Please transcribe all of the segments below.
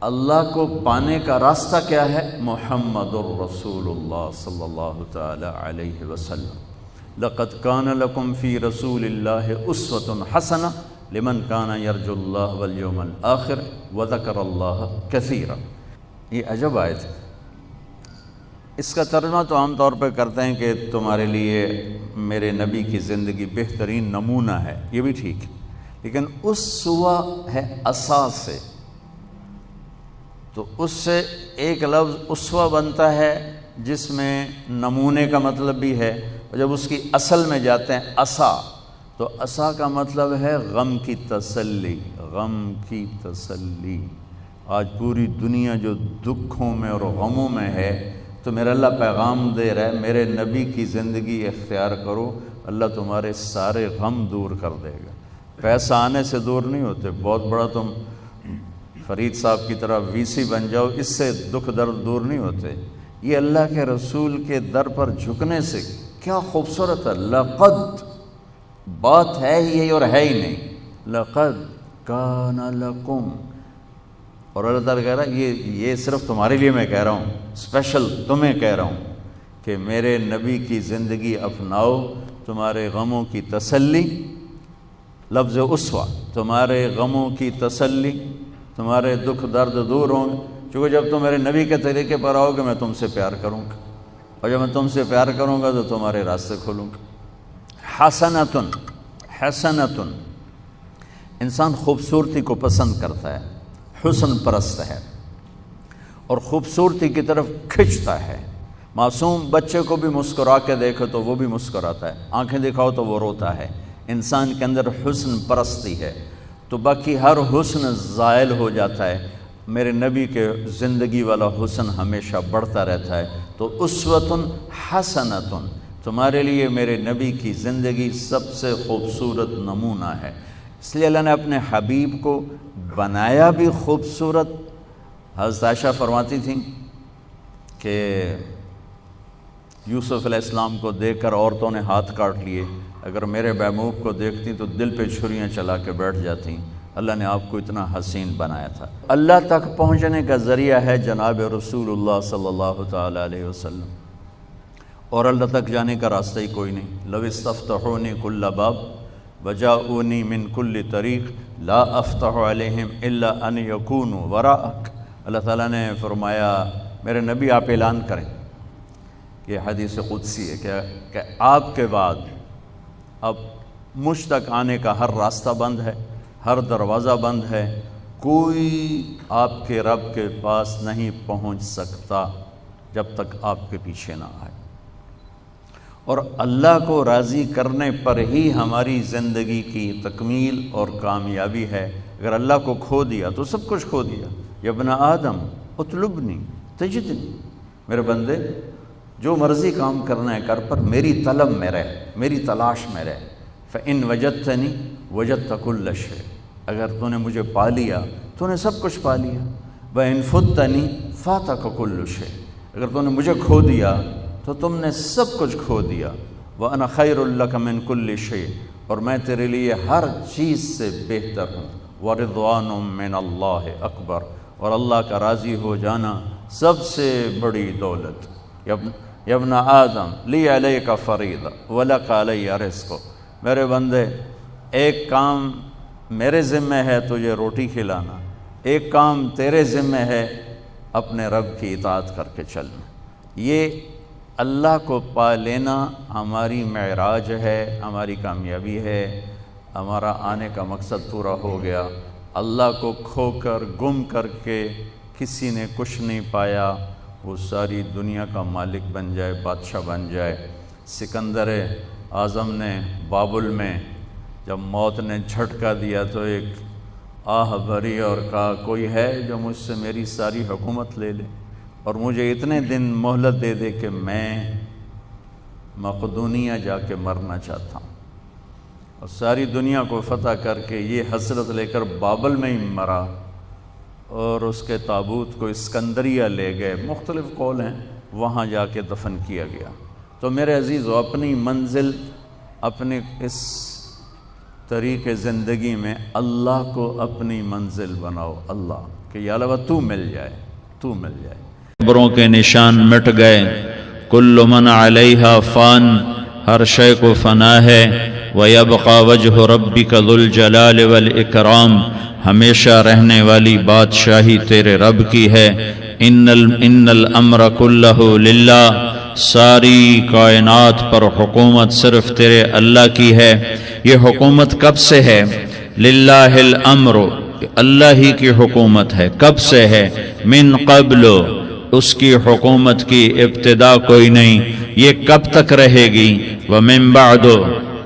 اللہ کو پانے کا راستہ کیا ہے؟ محمد الرسول اللہ صلی اللہ تعالی علیہ وسلم۔ لقد کان لکم فی رسول اللہ اسوۃ حسنہ لمن کان یرجو اللہ والیوم الآخر وذکر اللہ کثیرا۔ یہ عجب آیت ہے۔ اس کا ترجمہ تو عام طور پہ کرتے ہیں کہ تمہارے لیے میرے نبی کی زندگی بہترین نمونہ ہے، یہ بھی ٹھیک ہے، لیکن اسوہ ہے اساس سے، تو اس سے ایک لفظ اسوہ بنتا ہے جس میں نمونے کا مطلب بھی ہے، اور جب اس کی اصل میں جاتے ہیں اسا، تو اسا کا مطلب ہے غم کی تسلی، غم کی تسلی۔ آج پوری دنیا جو دکھوں میں اور غموں میں ہے، تو میرا اللہ پیغام دے رہا ہے میرے نبی کی زندگی اختیار کرو، اللہ تمہارے سارے غم دور کر دے گا۔ پیسہ آنے سے دور نہیں ہوتے، بہت بڑا تم فرید صاحب کی طرح وی سی بن جاؤ، اس سے دکھ درد دور نہیں ہوتے۔ یہ اللہ کے رسول کے در پر جھکنے سے کیا خوبصورت ہے۔ لقد بات ہے ہی یہی اور ہے ہی نہیں، لقد کان لکم، اور اللہ تعالیٰ کہہ رہا ہے یہ صرف تمہارے لیے میں کہہ رہا ہوں، اسپیشل تمہیں کہہ رہا ہوں کہ میرے نبی کی زندگی اپناؤ، تمہارے غموں کی تسلی، لفظ اسوہ، تمہارے غموں کی تسلی، تمہارے دکھ درد دور ہوں گے، چونکہ جب تم میرے نبی کے طریقے پر آؤ گے میں تم سے پیار کروں گا، اور جب میں تم سے پیار کروں گا تو تمہارے راستے کھولوں گا۔ حسنۃ، حسنۃ، انسان خوبصورتی کو پسند کرتا ہے، حسن پرست ہے اور خوبصورتی کی طرف کھنچتا ہے۔ معصوم بچے کو بھی مسکرا کے دیکھو تو وہ بھی مسکراتا ہے، آنکھیں دکھاؤ تو وہ روتا ہے۔ انسان کے اندر حسن پرستی ہے، تو باقی ہر حسن زائل ہو جاتا ہے، میرے نبی کے زندگی والا حسن ہمیشہ بڑھتا رہتا ہے۔ تو اسوۃ حسنۃ، تمہارے لیے میرے نبی کی زندگی سب سے خوبصورت نمونہ ہے۔ اس لیے اللہ نے اپنے حبیب کو بنایا بھی خوبصورت۔ حضرت عائشہ فرماتی تھیں کہ یوسف علیہ السلام کو دیکھ کر عورتوں نے ہاتھ کاٹ لیے، اگر میرے محبوب کو دیکھتی تو دل پہ چھریاں چلا کے بیٹھ جاتی۔ اللہ نے آپ کو اتنا حسین بنایا تھا۔ اللہ تک پہنچنے کا ذریعہ ہے جناب رسول اللہ صلی اللہ تعالی علیہ وسلم، اور اللہ تک جانے کا راستہ ہی کوئی نہیں۔ لو استفتحونی کل باب وجاؤنی من کل طریق لا افتح علیہم الا ان یکونوا وراءک۔ اللہ تعالیٰ نے فرمایا میرے نبی آپ اعلان کریں، یہ حدیث قدسی ہے کہ آپ کے بعد اب مجھ تک آنے کا ہر راستہ بند ہے، ہر دروازہ بند ہے، کوئی آپ کے رب کے پاس نہیں پہنچ سکتا جب تک آپ کے پیچھے نہ آئے۔ اور اللہ کو راضی کرنے پر ہی ہماری زندگی کی تکمیل اور کامیابی ہے۔ اگر اللہ کو کھو دیا تو سب کچھ کھو دیا۔ یا ابن آدم اطلبنی تجدنی، میرے بندے جو مرضی کام کرنا ہے کر، پر میری طلب میں رہ، میری تلاش میں رہ۔ فإن وجدتنی وجدت کل شیء، اگر تو نے مجھے پا لیا تو نے سب کچھ پا لیا۔ وإن فتنی فاتک کل شیء، اگر تو نے مجھے کھو دیا تو تم نے سب کچھ کھو دیا۔ وأنا خیر لک من کل شیء، اور میں تیرے لیے ہر چیز سے بہتر ہوں۔ ورضوان من اللہ اکبر، اور اللہ کا راضی ہو جانا سب سے بڑی دولت۔ یا ابن آدم لی علیک فریضہ ولک علی رزق، میرے بندے ایک کام میرے ذمہ ہے تجھے روٹی کھلانا، ایک کام تیرے ذمہ ہے اپنے رب کی اطاعت کر کے چلنا۔ یہ اللہ کو پا لینا ہماری معراج ہے، ہماری کامیابی ہے، ہمارا آنے کا مقصد پورا ہو گیا۔ اللہ کو کھو کر گم کر کے کسی نے کچھ نہیں پایا، وہ ساری دنیا کا مالک بن جائے، بادشاہ بن جائے۔ سکندر اعظم نے بابل میں جب موت نے جھٹکا دیا تو ایک آہ بھری اور کہا کوئی ہے جو مجھ سے میری ساری حکومت لے لے اور مجھے اتنے دن مہلت دے دے کہ میں مقدونیہ جا کے مرنا چاہتا ہوں۔ اور ساری دنیا کو فتح کر کے یہ حسرت لے کر بابل میں ہی مرا، اور اس کے تابوت کو اسکندریہ لے گئے، مختلف قول ہیں، وہاں جا کے دفن کیا گیا۔ تو میرے عزیزو، اپنی منزل، اپنے اس طریق زندگی میں اللہ کو اپنی منزل بناؤ۔ اللہ کہ یا اللہ تو مل جائے، تو مل جائے۔ قبروں کے نشان مٹ گئے، کل من علیہا فان، ہر شے کو فنا ہے، وَيَبْقَى وَجْهُ رَبِّكَ ذُو الْجَلَالِ وَالْإِكْرَامِ، ہمیشہ رہنے والی بادشاہی تیرے رب کی ہے۔ ان الامر کلہ للہ، ساری کائنات پر حکومت صرف تیرے اللہ کی ہے۔ یہ حکومت کب سے ہے؟ للہ الامر، اللہ ہی کی حکومت ہے۔ کب سے ہے؟ من قبل، اس کی حکومت کی ابتدا کوئی نہیں، یہ کب تک رہے گی؟ ومن بعد،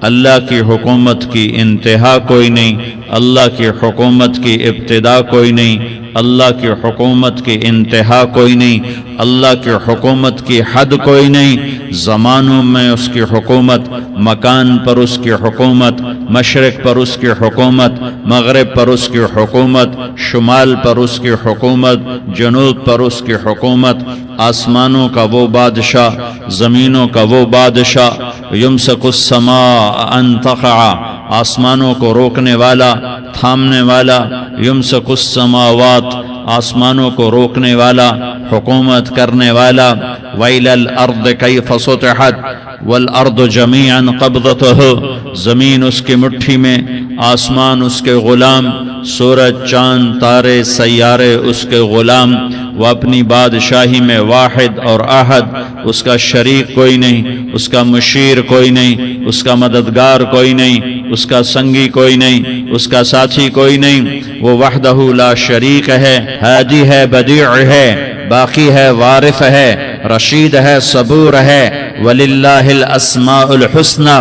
اللہ کی حکومت کی انتہا کوئی نہیں، اللہ کی حکومت کی ابتدا کوئی نہیں، اللہ کی حکومت کی انتہا کوئی نہیں، اللہ کی حکومت کی حد کوئی نہیں۔ زمانوں میں اس کی حکومت، مکان پر اس کی حکومت، مشرق پر اس کی حکومت، مغرب پر اس کی حکومت، شمال پر اس کی حکومت، جنوب پر اس کی حکومت، آسمانوں کا وہ بادشاہ، زمینوں کا وہ بادشاہ، یمسک السماء ان تقع، آسمانوں کو روکنے والا، تھامنے والا، یمسک السماوات، آسمانوں کو روکنے والا، حکومت کرنے والا، وَإِلَى الْأَرْضِ كَيْفَ سُطِحَتْ وَالْأَرْضُ جَمِيعًا قَبْضَتُهُ، زمین اس کی مٹھی میں، آسمان اس کے غلام، سورج چاند تارے سیارے اس کے غلام، وہ اپنی بادشاہی میں واحد اور احد، اس کا شریک کوئی نہیں، اس کا مشیر کوئی نہیں، اس کا مددگار کوئی نہیں، اس کا سنگی کوئی نہیں، اس کا ساتھی کوئی نہیں، وہ وحدہ لا شریک ہے، ہادی ہے، بدیع ہے، باقی ہے، وارث ہے، رشید ہے، صبور ہے۔ وَلِلَّهِ الْأَسْمَاءُ الْحُسْنَى،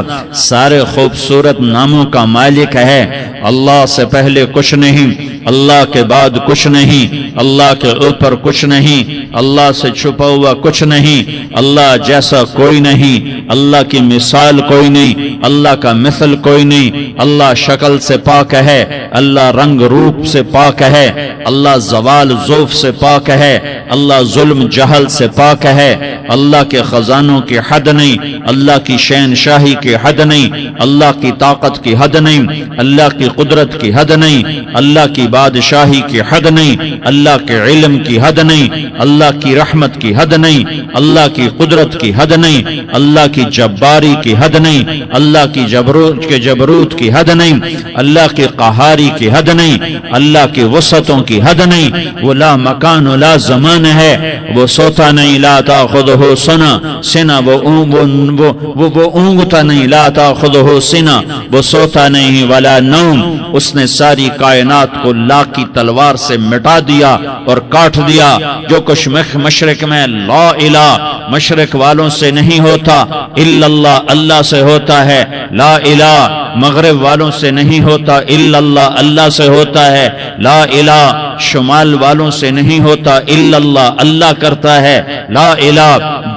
سارے خوبصورت ناموں کا مالک ہے۔ اللہ سے پہلے کچھ نہیں، اللہ کے بعد کچھ نہیں، اللہ کے اوپر کچھ نہیں، اللہ سے چھپا ہوا کچھ نہیں، اللہ جیسا کوئی نہیں، اللہ کی مثال کوئی نہیں، اللہ کا مثل کوئی نہیں، اللہ شکل سے پاک ہے، اللہ رنگ روپ سے پاک ہے، اللہ زوال ضعف سے پاک ہے، اللہ ظلم جہل سے پاک ہے، اللہ کے خزانوں کی حد نہیں، اللہ کی شہنشاہی کی حد نہیں، اللہ کی طاقت کی حد نہیں، اللہ کی قدرت کی حد نہیں، اللہ کی بادشاہی کی حد نہیں، اللہ کے علم کی حد نہیں، اللہ کی رحمت کی حد نہیں، اللہ کی قدرت کی حد نہیں، اللہ کی جباری کی حد نہیں، اللہ کی جبروت کی حد نہیں، اللہ کی قہاری کی حد نہیں، اللہ کی وسعتوں کی حد نہیں۔ وہ لا مکان لا زمان ہے، وہ سوتا نہیں، لا تاخذہ سنہ، وہ اونگتا نہیں، لا تاخذہ سنہ، وہ سوتا نہیں، ولا نوم، اس نے ساری کائنات کو لا کی تلوار سے مٹا دیا اور کاٹ دیا۔ جو کچھ مشرق میں لا الہ، مشرق والوں سے نہیں ہوتا، الا اللہ، اللہ سے ہوتا ہے، لا الہ، مغرب والوں سے نہیں ہوتا، الا اللہ، اللہ سے ہوتا ہے، لا الہ، شمال والوں سے نہیں ہوتا، الا اللہ، اللہ کرتا ہے، لا الہ،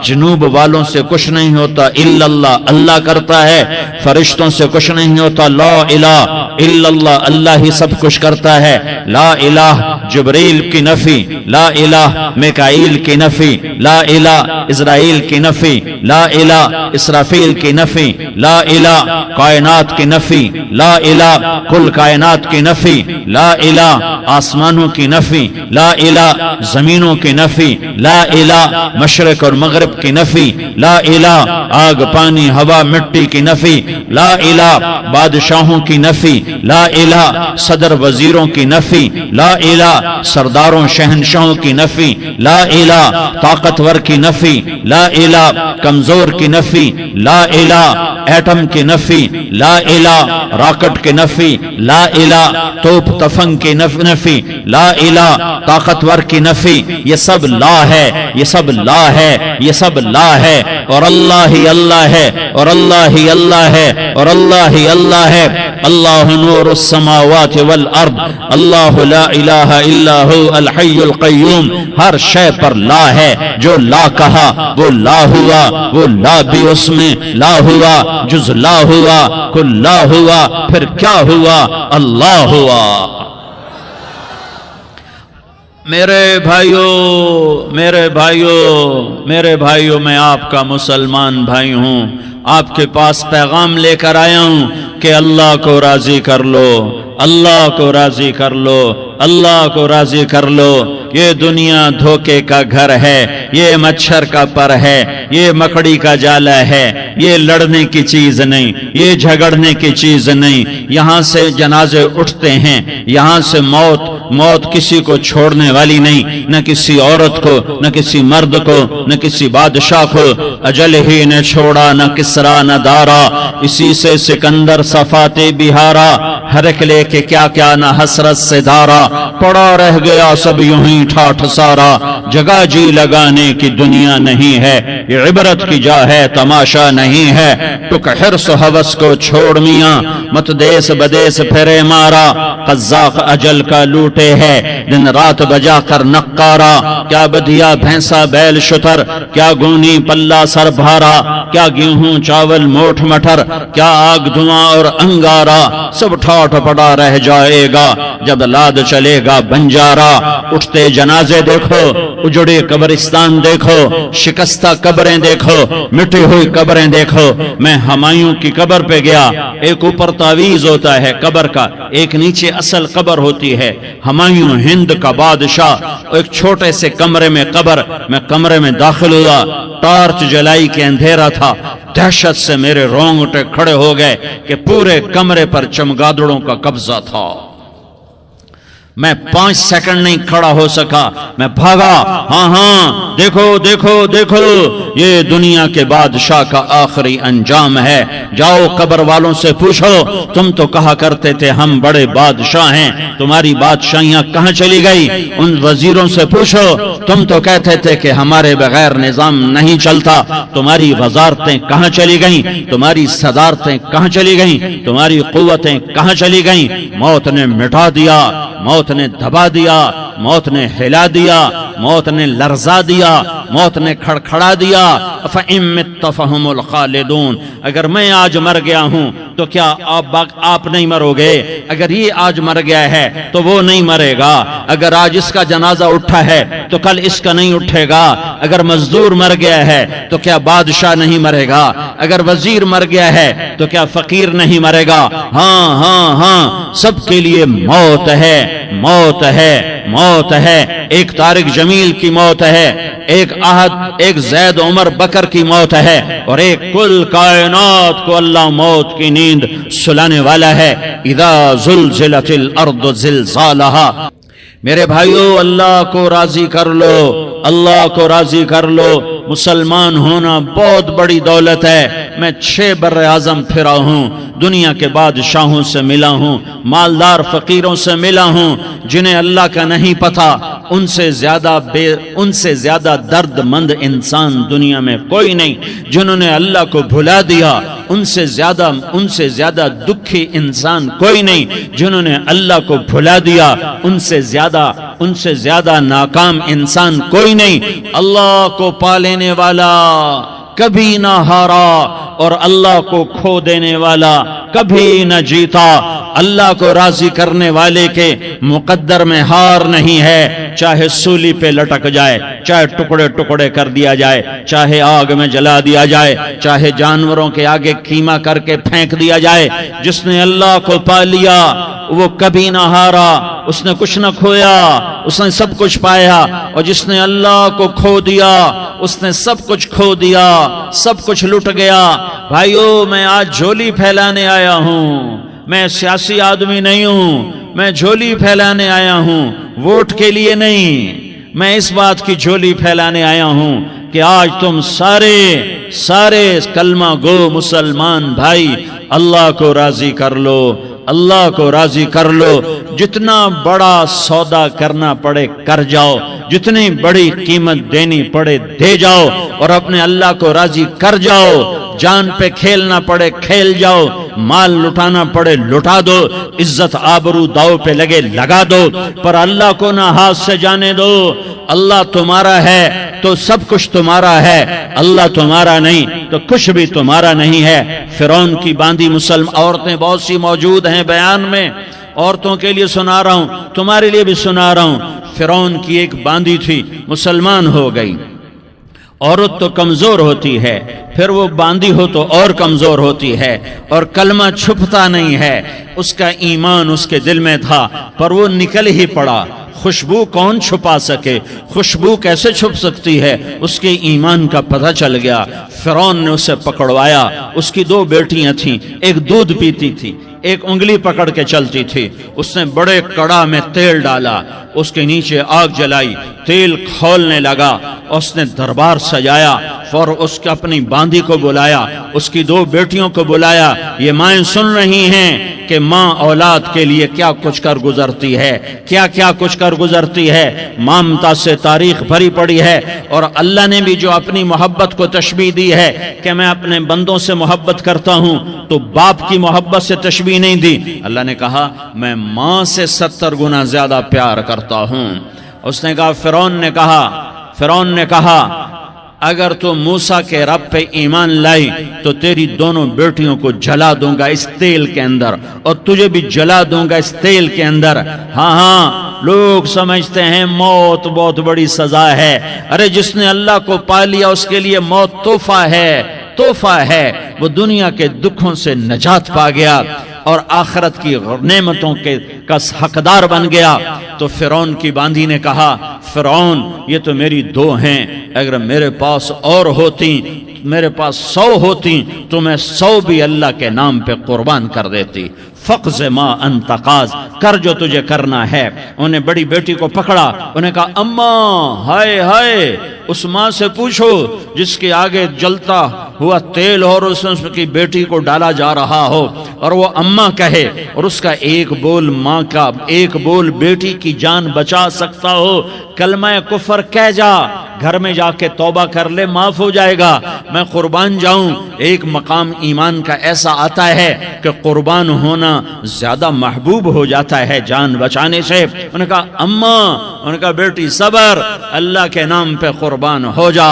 جنوب والوں سے کچھ نہیں ہوتا، الا اللہ، اللہ کرتا ہے، فرشتوں سے کچھ نہیں ہوتا، لا الہ الا اللہ، اللہ ہی سب کچھ کرتا ہے، لا الہ جبریل کی نفی، لا الہ میکائیل کی نفی، لا الہ اسرائیل کی نفی، لا الہ اسرافیل کی نفی، لا الہ کائنات کی نفی، لا الہ کل کائنات کی نفی، لا الہ آسمانوں کی نفی، لا الہ زمینوں کی نفی، لا الہ مشرق اور مغرب کی نفی، لا الہ آگ پانی ہوا مٹی کی نفی، لا الہ بادشاہوں کی نفی، لا الہ صدر وزیروں کی نفی، لا الہ سرداروں شہنشاہوں کی نفی، لا الہ طاقتور کی نفی، لا الہ کمزور کی نفی، لا الہ ایٹم کی نفی، لا الہ راکٹ کی نفی، لا الہ توپ تفنگ کی نفی، لا الہ طاقتور کی نفی، یہ سب لا ہے، یہ سب لا ہے، یہ سب لا ہے، اور اللہ ہی اللہ ہے، اور اللہ ہی اللہ ہے، اور اللہ ہی اللہ ہے۔ اللہ نور السماوات والارض، اللہ لا الہ الا ہو الحی القیوم، ہر شے پر لا ہے، جو لا کہا وہ لا ہوا، وہ لا بھی اس میں لا ہوا، جز لا ہوا، کل لا ہوا، پھر کیا ہوا؟ اللہ ہوا۔ میرے بھائیوں میں آپ کا مسلمان بھائی ہوں، آپ کے پاس پیغام لے کر آیا ہوں کہ اللہ کو راضی کر لو، اللہ کو راضی کر لو، اللہ کو راضی کر لو۔ یہ دنیا دھوکے کا گھر ہے، یہ مچھر کا پر ہے، یہ مکڑی کا جالا ہے، یہ لڑنے کی چیز نہیں، یہ جھگڑنے کی چیز نہیں۔ یہاں سے جنازے اٹھتے ہیں، یہاں سے موت کسی کو چھوڑنے والی نہیں، نہ کسی عورت کو، نہ کسی مرد کو، نہ کسی بادشاہ کو۔ اجل ہی نے چھوڑا نہ کسرا نہ دارا، اسی سے سکندر صفات بہارا۔ ہرکلے کے کیا کیا نہ حسرت سے دھارا، پڑا رہ گیا سب یوں ہی ٹھاٹھ سارا۔ جگہ جی لگانے کی دنیا نہیں ہے، یہ عبرت کی جا ہے تماشا نہیں ہے۔ ٹک حرص و ہوس کو چھوڑ میاں، مت دیس بدیس پھرے مارا۔ قزاق اجل کا لوٹے ہے، دن رات بجا کر نقارا۔ کیا بدھیا بھینسا بیل شتر، کیا گونی پلہ سر بھارا۔ کیا گیہوں چاول موٹھ مٹر، کیا آگ دھواں اور انگارا۔ سب ٹھاٹھ پڑا رہ جائے گا جب لاد چلے گا بنجارا۔ اٹھتے جنازے دیکھو، اجڑے قبرستان دیکھو، شکستہ قبریں دیکھو، مٹی ہوئی قبریں دیکھو۔ میں ہمایوں کی قبر پہ گیا، ایک اوپر تعویذ ہوتا ہے قبر کا، ایک نیچے اصل قبر ہوتی ہے۔ ہمایوں ہند کا بادشاہ، ایک چھوٹے سے کمرے میں قبر، میں کمرے میں داخل ہوا، ٹارچ جلائی کے اندھیرا تھا۔ دہشت سے میرے رونگٹے کھڑے ہو گئے کہ پورے کمرے پر چمگادڑوں کا قبضہ تھا۔ میں 5 سیکنڈ نہیں کھڑا ہو سکا، میں بھاگا۔ ہاں دیکھو دیکھو دیکھو، یہ دنیا کے بادشاہ کا آخری انجام ہے۔ جاؤ قبر والوں سے پوچھو، تم تو کہا کرتے تھے ہم بڑے بادشاہ ہیں، تمہاری بادشاہیاں کہاں چلی گئی؟ ان وزیروں سے پوچھو، تم تو کہتے تھے کہ ہمارے بغیر نظام نہیں چلتا، تمہاری وزارتیں کہاں چلی گئیں؟ تمہاری صدارتیں کہاں چلی گئیں؟ تمہاری قوتیں کہاں چلی گئیں؟ موت نے مٹا دیا، موت نے دبا دیا، موت نے ہلا دیا، موت نے لرزا دیا، موت نے کھڑکھڑا دیا۔ فَإِن مِتَّ فَهُمُ الْخَالِدُونَ، اگر میں آج مر گیا ہوں تو کیا آپ نہیں مرو گے؟ اگر یہ آج مر گیا ہے تو وہ نہیں مرے گا۔ اگر آج اس کا جنازہ اٹھا ہے تو کل اس کا نہیں اٹھے گا۔ اگر مزدور مر گیا ہے تو کیا بادشاہ نہیں مرے گا؟ اگر وزیر مر گیا ہے تو کیا فقیر نہیں مرے گا؟ ہاں ہاں ہاں، سب کے لیے موت ہے، موت ہے، موت ہے۔ ایک طارق جمیل کی موت ہے، ایک زید عمر بکر کی موت ہے، اور ایک کل کائنات کو اللہ موت کی نیند سلانے والا ہے۔ اذا زلزلت الارض زلزالها۔ میرے بھائیو، اللہ کو راضی کر لو، اللہ کو راضی کر لو۔ مسلمان ہونا بہت بڑی دولت ہے۔ میں 6 بر اعظم پھرا ہوں، دنیا کے بادشاہوں سے ملا ہوں، مالدار فقیروں سے ملا ہوں، جنہیں اللہ کا نہیں پتا۔ ان سے زیادہ درد مند انسان دنیا میں کوئی نہیں۔ جنہوں نے اللہ کو بھلا دیا، ان سے زیادہ دکھی انسان کوئی نہیں۔ جنہوں نے اللہ کو بھلا دیا، ان سے زیادہ ناکام انسان کوئی نہیں۔ اللہ کو پا لینے والا کبھی نہ ہارا، اور اللہ کو کھو دینے والا کبھی نہ جیتا۔ اللہ کو راضی کرنے والے کے مقدر میں ہار نہیں ہے، چاہے سولی پہ لٹک جائے، چاہے ٹکڑے ٹکڑے کر دیا جائے، چاہے آگ میں جلا دیا جائے، چاہے جانوروں کے آگے کیما کر کے پھینک دیا جائے۔ جس نے اللہ کو پا لیا وہ کبھی نہ ہارا، اس نے کچھ نہ کھویا، اس نے سب کچھ پایا۔ اور جس نے اللہ کو کھو دیا، اس نے سب کچھ کھو دیا، سب کچھ لٹ گیا۔ بھائیو، میں آج جھولی پھیلانے آیا ہوں، میں سیاسی آدمی نہیں ہوں، میں جھولی پھیلانے آیا ہوں، ووٹ کے لیے نہیں۔ میں اس بات کی جھولی پھیلانے آیا ہوں کہ آج تم سارے کلمہ گو مسلمان بھائی اللہ کو راضی کر لو، اللہ کو راضی کر لو۔ جتنا بڑا سودا کرنا پڑے کر جاؤ، جتنی بڑی قیمت دینی پڑے دے جاؤ، اور اپنے اللہ کو راضی کر جاؤ۔ جان پہ کھیلنا پڑے کھیل جاؤ، مال لٹانا پڑے لٹا دو، عزت آبرو داؤ پہ لگے لگا دو، پر اللہ کو نہ ہاتھ سے جانے دو۔ اللہ تمہارا ہے تو سب کچھ تمہارا ہے، اللہ تمہارا نہیں تو کچھ بھی تمہارا نہیں ہے۔ فرعون کی باندھی مسلم عورتیں بہت سی موجود ہیں بیان میں، عورتوں کے لیے سنا رہا ہوں، تمہارے لیے بھی سنا رہا ہوں۔ فرعون کی ایک باندھی تھی، مسلمان ہو گئی، عورت تو کمزور ہوتی ہے، پھر وہ باندھی ہو تو اور کمزور ہوتی ہے، اور کلمہ چھپتا نہیں ہے۔ اس کا ایمان اس کے دل میں تھا پر وہ نکل ہی پڑا۔ خوشبو کون چھپا سکے؟ خوشبو کیسے چھپ سکتی ہے؟ اس کے ایمان کا پتہ چل گیا۔ فرعون نے اسے پکڑوایا۔ اس کی 2 بیٹیاں تھیں، ایک دودھ پیتی تھی، ایک انگلی پکڑ کے چلتی تھی۔ اس نے بڑے کڑا میں تیل ڈالا، اس کے نیچے آگ جلائی، تیل کھولنے لگا، اس نے دربار سجایا اور اس کے اپنی باندھی کو بلایا، اس کی 2 بیٹیوں کو بلایا۔ یہ مائیں سن رہی ہیں کہ ماں اولاد کے لیے کیا کچھ کر گزرتی ہے، کیا کیا کچھ کر گزرتی ہے۔ مامتا سے تاریخ بھری پڑی ہے، اور اللہ نے بھی جو اپنی محبت کو تشبیہ دی ہے کہ میں اپنے بندوں سے محبت کرتا ہوں، تو باپ کی محبت سے تشبیہ نہیں دی۔ اللہ نے کہا میں ماں سے 70 گنا زیادہ پیار کرتا ہوں۔ اس نے کہا فرعون نے کہا اگر تو موسیٰ کے رب پہ ایمان لائی تو تیری دونوں بیٹیوں کو جلا دوں گا اس تیل کے اندر، اور تجھے بھی جلا دوں گا اس تیل کے اندر۔ ہاں لوگ سمجھتے ہیں موت بہت بڑی سزا ہے۔ ارے جس نے اللہ کو پا لیا اس کے لیے موت تحفہ ہے۔ وہ دنیا کے دکھوں سے نجات پا گیا اور آخرت کی نعمتوں کا حقدار بن گیا۔ تو فرعون کی باندھی نے کہا فرعون یہ تو میری 2 ہیں، اگر میرے پاس اور ہوتی، میرے پاس 100 ہوتی تو میں 100 بھی اللہ کے نام پہ قربان کر دیتی۔ فقض ما انت قاض، کر جو تجھے کرنا ہے۔ انہیں بڑی بیٹی کو پکڑا، انہیں کہا اماں ہائے ہائے، اس ماں سے پوچھو جس کے آگے جلتا ہوا تیل اور اس کی بیٹی کو ڈالا جا رہا ہو اور وہ اماں کہے، اور اس کا ایک بول ماں کا، ایک بول بیٹی کی جان بچا سکتا ہو۔ کلمہ کفر کہہ جا، گھر میں جا کے توبہ کر لے، معاف ہو جائے گا۔ میں قربان جاؤں۔ ایک مقام ایمان کا ایسا آتا ہے کہ قربان ہونا زیادہ محبوب ہو جاتا ہے جان بچانے سے۔ انہوں نے کہا اماں، انہوں نے کہا بیٹی صبر، اللہ کے نام پہ قربان ہو جا۔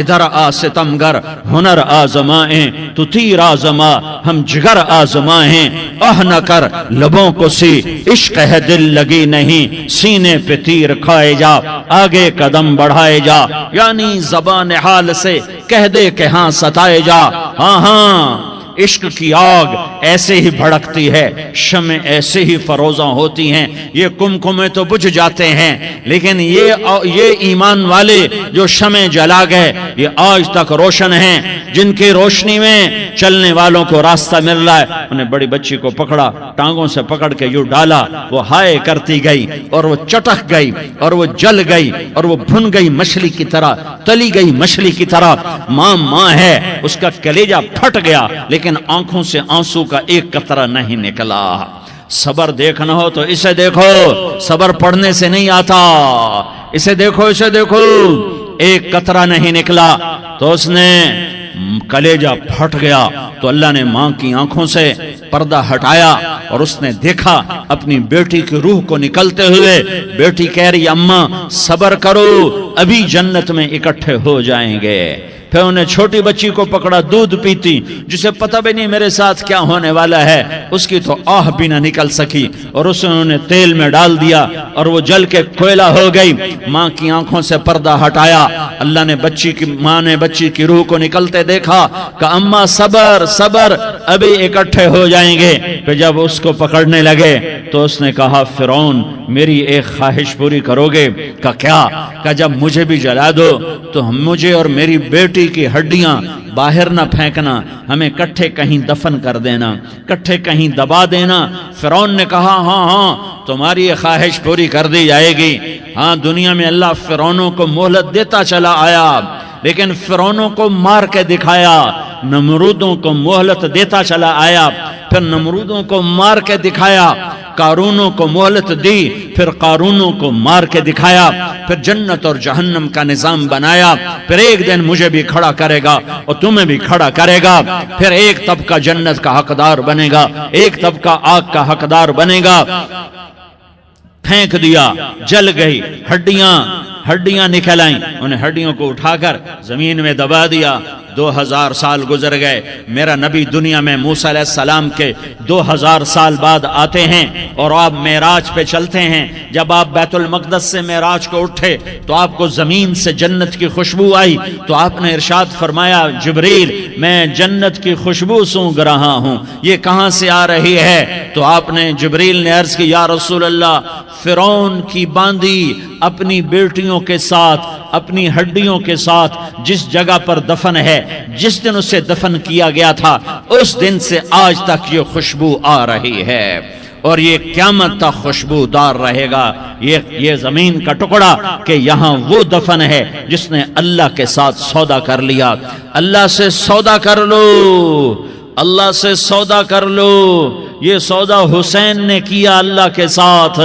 ادھر آ ستمگر، ہنر آزمائیں تو تیر آزما، ہم جگر آزمائیں آہ نہ کر لبوں کو سی، عشق ہے دل لگی نہیں، سینے پہ تیر کھائے جا، آگے قدم بڑھائے جا، یعنی زبان حال سے کہہ دے کہ ہاں ستائے جا۔ ہاں عشق کی آگ ایسے ہی بھڑکتی ہے، شمع ایسے ہی فروزاں ہوتی ہیں، یہ کمکمے تو بجھ جاتے ہیں، لیکن یہ ایمان والے جو شمع جلا گئے یہ آج تک روشن ہیں، جن کی روشنی میں چلنے والوں کو راستہ مل رہا ہے۔ انہیں بڑی بچی کو پکڑا، ٹانگوں سے پکڑ کے یوں ڈالا، وہ ہائے کرتی گئی اور وہ چٹک گئی اور وہ جل گئی اور وہ بھن گئی مچھلی کی طرح، تلی گئی مچھلی کی طرح۔ ماں ہے، اس کا کلیجہ پھٹ گیا لیکن آنکھوں سے آنسو کا ایک قطرہ نہیں نکلا۔ صبر دیکھنا ہو تو اسے دیکھو، صبر پڑھنے سے نہیں آتا، اسے دیکھو ایک قطرہ نہیں نکلا تو اس نے کلیجہ پھٹ گیا۔ تو اللہ نے ماں کی آنکھوں سے پردہ ہٹایا اور اس نے دیکھا اپنی بیٹی کی روح کو نکلتے ہوئے۔ بیٹی کہہ رہی اماں صبر کرو، ابھی جنت میں اکٹھے ہو جائیں گے۔ پھر انہیں چھوٹی بچی کو پکڑا، دودھ پیتی، جسے پتہ بھی نہیں میرے ساتھ کیا ہونے والا ہے، اس کی تو آہ بھی نہ نکل سکی، اور اسے انہوں نے تیل میں ڈال دیا اور وہ جل کے کوئلہ ہو گئی۔ ماں کی آنکھوں سے پردہ ہٹایا، اللہ نے ماں نے بچی کی روح کو نکلتے دیکھا کہ اماں صبر صبر، ابھی اکٹھے ہو جائیں گے۔ پھر جب اس کو پکڑنے لگے تو اس نے کہا فرعون میری ایک خواہش پوری کرو گے؟ کہا کہ جب مجھے بھی جلا دو تو مجھے اور میری بیٹی کی ہڈیاں باہر نہ پھینکنا، ہمیں کٹھے کہیں دفن کر دینا، کٹھے کہیں دبا دینا۔ فرعون نے کہا ہاں تمہاری یہ خواہش پوری کر دی جائے گی۔ ہاں دنیا میں اللہ فرعونوں کو مہلت دیتا چلا آیا، لیکن فرعونوں کو مار کے دکھایا، نمرودوں کو مہلت دیتا چلا آیا، پھر نمرودوں کو مار کے دکھایا، قارونوں کو مہلت دی، پھر قارونوں کو مار کے دکھایا، پھر جنت اور جہنم کا نظام بنایا، پھر ایک دن مجھے بھی کھڑا کرے گا اور تمہیں بھی کھڑا کرے گا، پھر ایک طبقہ جنت کا حقدار بنے گا، ایک طبقہ آگ کا حقدار بنے گا۔ پھینک دیا، جل گئی، ہڈیاں نکل آئیں، انہیں ہڈیوں کو اٹھا کر زمین میں دبا دیا، 2000 سال گزر گئے، میرا نبی دنیا میں موسیٰ علیہ السلام کے 2000 سال بعد آتے ہیں اور آپ معراج پہ چلتے ہیں۔ جب آپ بیت المقدس سے معراج کو اٹھے تو آپ کو زمین سے جنت کی خوشبو آئی، تو آپ نے ارشاد فرمایا جبریل میں جنت کی خوشبو سونگ رہا ہوں، یہ کہاں سے آ رہی ہے؟ تو آپ نے جبریل نے عرض کی یا رسول اللہ، فرعون کی باندی اپنی بیٹیوں کے ساتھ، اپنی ہڈیوں کے ساتھ جس جگہ پر دفن ہے، جس دن اسے دفن کیا گیا تھا، اس دن سے آج تک یہ خوشبو آ رہی ہے اور یہ قیامت تک خوشبودار رہے گا۔ یہ زمین کا ٹکڑا کہ یہاں وہ دفن ہے جس نے اللہ کے ساتھ سودا کر لیا۔ اللہ سے سودا کر لو، اللہ سے سودا کر لو۔ یہ سودا حسین نے کیا اللہ کے ساتھ،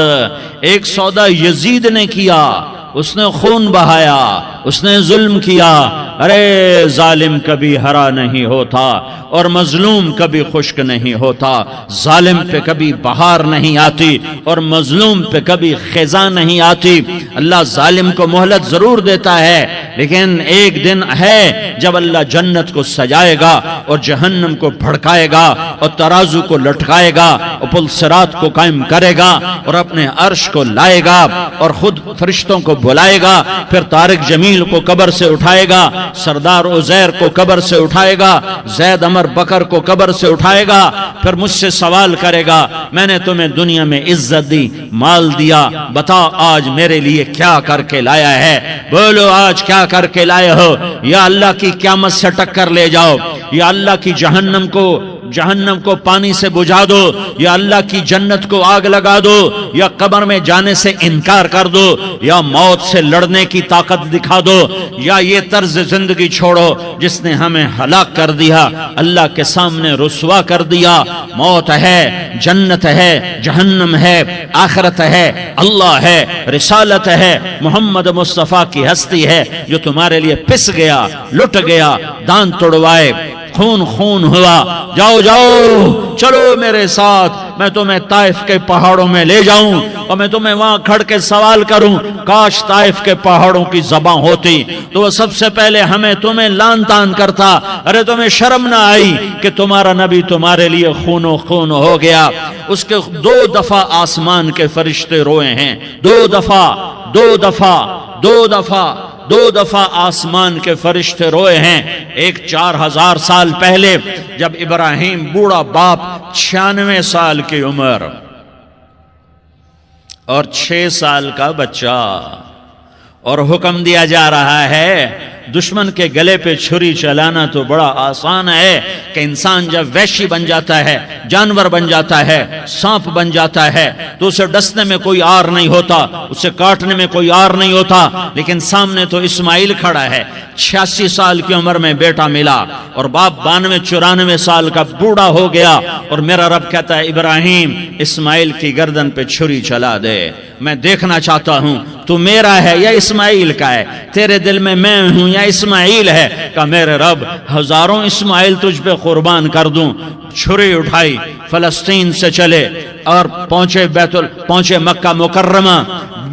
ایک سودا یزید نے کیا، اس نے خون بہایا، اس نے ظلم کیا۔ ارے ظالم کبھی ہرا نہیں ہوتا اور مظلوم کبھی خشک نہیں ہوتا، ظالم پہ کبھی بہار نہیں آتی اور مظلوم پہ کبھی خزاں نہیں آتی۔ اللہ ظالم کو مہلت ضرور دیتا ہے، لیکن ایک دن ہے جب اللہ جنت کو سجائے گا اور جہنم کو بھڑکائے گا اور ترازو کو لٹکائے گا اور پل صراط کو قائم کرے گا اور اپنے عرش کو لائے گا اور خود فرشتوں کو بلائے گا، پھر طارق جمیل کو قبر سے اٹھائے گا، سردار عزیر کو قبر سے اٹھائے گا، زید عمر بکر کو قبر سے اٹھائے گا، پھر مجھ سے سوال کرے گا میں نے تمہیں دنیا میں عزت دی، مال دیا، بتا آج میرے لیے کیا کر کے لایا ہے؟ بولو آج کیا کر کے لائے ہو؟ یا اللہ کی قیامت سے ٹکر لے جاؤ، یا اللہ کی جہنم کو پانی سے بجھا دو، یا اللہ کی جنت کو آگ لگا دو، یا قبر میں جانے سے انکار کر دو، یا موت سے لڑنے کی طاقت دکھا دو، یا یہ طرز زندگی چھوڑو جس نے ہمیں ہلاک کر دیا، اللہ کے سامنے رسوا کر دیا۔ موت ہے، جنت ہے، جہنم ہے، آخرت ہے، اللہ ہے، رسالت ہے، محمد مصطفیٰ کی ہستی ہے جو تمہارے لیے پس گیا، لٹ گیا، دان توڑوائے، خون ہوا۔ جاؤ چلو میرے ساتھ، میں تمہیں طائف کے پہاڑوں میں لے جاؤں اور میں تمہیں وہاں کھڑ کے سوال کروں، کاش طائف کے پہاڑوں کی زبان ہوتی تو وہ سب سے پہلے تمہیں لان تان کرتا۔ ارے تمہیں شرم نہ آئی کہ تمہارا نبی تمہارے لیے خون و خون ہو گیا؟ اس کے 2 دفعہ آسمان کے فرشتے روئے ہیں، 2 دفعہ آسمان کے فرشتے روئے ہیں۔ ایک 4000 سال پہلے جب ابراہیم بوڑھا باپ 96 سال کی عمر اور 6 سال کا بچہ، اور حکم دیا جا رہا ہے دشمن کے گلے پہ چھری چلانا تو بڑا آسان ہے کہ انسان جب وحشی بن جاتا ہے، جانور بن جاتا ہے، سانپ بن جاتا ہے تو اسے ڈسنے میں کوئی آر نہیں ہوتا، اسے کاٹنے میں کوئی آر نہیں ہوتا، لیکن سامنے تو اسماعیل کھڑا ہے، 86 سال کی عمر میں بیٹا ملا اور باپ 92-94 سال کا بوڑھا ہو گیا، اور میرا رب کہتا ہے ابراہیم اسماعیل کی گردن پہ چھری چلا دے، میں دیکھنا چاہتا ہوں تو میرا ہے یا اسماعیل کا ہے، تیرے دل میں میں ہوں یا اسماعیل ہے؟ کہ میرے رب ہزاروں اسماعیل تجھ پہ قربان کر دوں۔ چھری اٹھائی، فلسطین سے چلے اور پہنچے مکہ مکرمہ،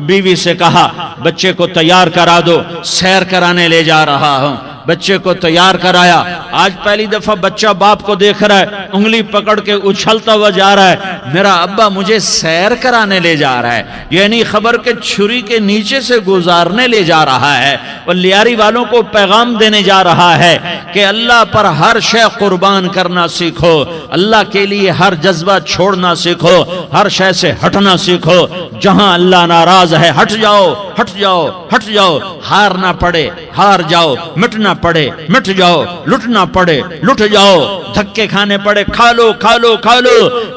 بیوی سے کہا بچے کو تیار کرا دو، سیر کرانے لے جا رہا ہوں۔ بچے کو تیار کرایا، آج پہلی دفعہ بچہ باپ کو دیکھ رہا ہے، انگلی پکڑ کے اچھلتا ہوا جا رہا ہے، میرا ابا مجھے سیر کرانے لے جا رہا ہے، یعنی خبر کے چھری کے نیچے سے گزارنے لے جا رہا ہے، اور لیاری والوں کو پیغام دینے جا رہا ہے کہ اللہ پر ہر شے قربان کرنا سیکھو، اللہ کے لیے ہر جذبہ چھوڑنا سیکھو، ہر شے سے ہٹنا سیکھو، جہاں اللہ ناراض ہے ہٹ جاؤ، ہار نہ پڑے ہار جاؤ، مٹنا پڑے مٹ جاؤ، لٹنا پڑے لٹ جاؤ، دھکے کھانے پڑے کھا لو،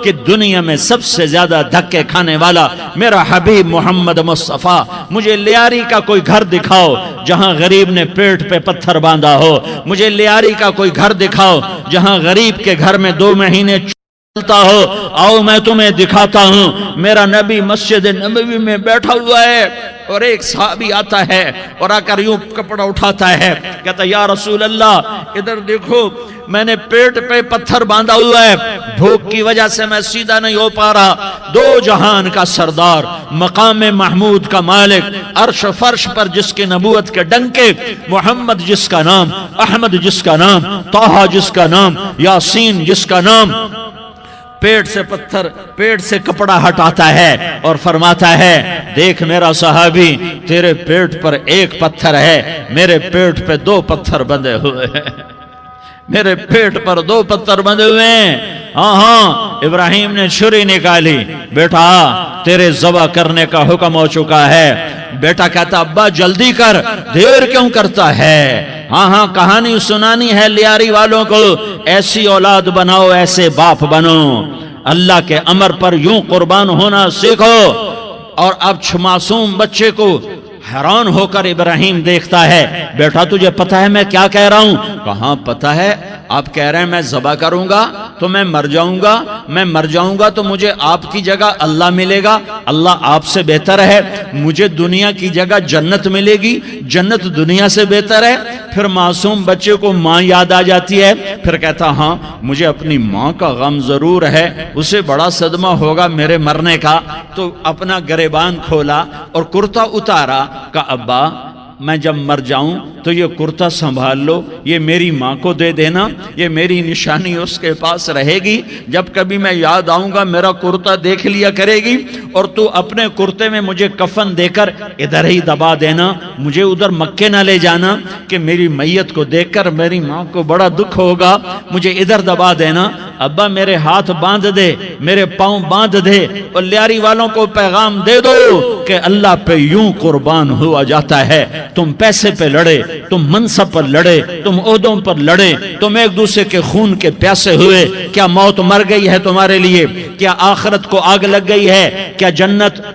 کہ دنیا میں سب سے زیادہ دھکے کھانے والا میرا حبیب محمد مصطفیٰ۔ مجھے لیاری کا کوئی گھر دکھاؤ جہاں غریب نے پیٹ پہ پتھر باندھا ہو، مجھے لیاری کا کوئی گھر دکھاؤ جہاں غریب کے گھر میں 2 مہینے چلتا ہو، آؤ میں تمہیں دکھاتا ہوں۔ میرا نبی مسجد نبوی میں بیٹھا ہوا ہے اور ایک صحابی آتا ہے اور آ کر یوں کپڑا اٹھاتا ہے، کہتا یا رسول اللہ ادھر دیکھو، میں نے پیٹ پہ پتھر باندھا ہوا ہے، بھوک کی وجہ سے میں سیدھا نہیں ہو پا رہا۔ دو جہان کا سردار، مقام محمود کا مالک، عرش فرش پر جس کی نبوت کے ڈنکے، محمد جس کا نام، احمد جس کا نام، طٰہٰ جس کا نام، یاسین جس کا نام، پیٹ سے پتھر، پیٹ سے کپڑا ہٹاتا ہے اور فرماتا ہے دیکھ میرا صحابی، تیرے پیٹ پر ایک پتھر ہے، میرے پیٹ پہ دو پتھر بندھے ہوئے ہیں، میرے پیٹ پر دو پتھر بندھے ہوئے ہیں۔ ہاں ابراہیم نے چھری نکالی، بیٹا تیرے ذبح کرنے کا حکم ہو چکا ہے۔ بیٹا کہتا ابا جلدی کر، دیر کیوں کرتا ہے؟ ہاں کہانی سنانی ہے لیاری والوں کو، ایسی اولاد بناؤ، ایسے باپ بنو، اللہ کے امر پر یوں قربان ہونا سیکھو۔ اور اب معصوم بچے کو حیران ہو کر ابراہیم دیکھتا ہے، بیٹا تجھے پتہ ہے میں کیا کہہ رہا ہوں؟ کہاں پتہ ہے، آپ کہہ رہے ہیں میں ذبح کروں گا تو میں مر جاؤں گا، میں مر جاؤں گا تو مجھے آپ کی جگہ اللہ ملے گا، اللہ آپ سے بہتر ہے، مجھے دنیا کی جگہ جنت ملے گی، جنت دنیا سے بہتر ہے۔ پھر معصوم بچے کو ماں یاد آ جاتی ہے، پھر کہتا ہاں مجھے اپنی ماں کا غم ضرور ہے، اسے بڑا صدمہ ہوگا میرے مرنے کا۔ تو اپنا گریبان کھولا اور کرتا اتارا، کہا ابا میں جب مر جاؤں تو یہ کرتا سنبھال لو، یہ میری ماں کو دے دینا، یہ میری نشانی اس کے پاس رہے گی، جب کبھی میں یاد آؤں گا میرا کرتا دیکھ لیا کرے گی، اور تو اپنے کرتے میں مجھے کفن دے کر ادھر ہی دبا دینا، مجھے ادھر مکے نہ لے جانا کہ میری میت کو دیکھ کر میری ماں کو بڑا دکھ ہوگا، مجھے ادھر دبا دینا۔ ابا میرے ہاتھ باندھ دے، میرے پاؤں باندھ دے، اور لیاری والوں کو پیغام دے دو کہ اللہ پہ یوں قربان ہوا جاتا ہے۔ تم پیسے پہ لڑے، تم منصب پر لڑے، تم عہدوں پر لڑے، تم ایک دوسرے کے خون کے پیاسے ہوئے، کیا موت مر گئی ہے تمہارے لیے؟ کیا آخرت کو آگ لگ گئی ہے؟ کیا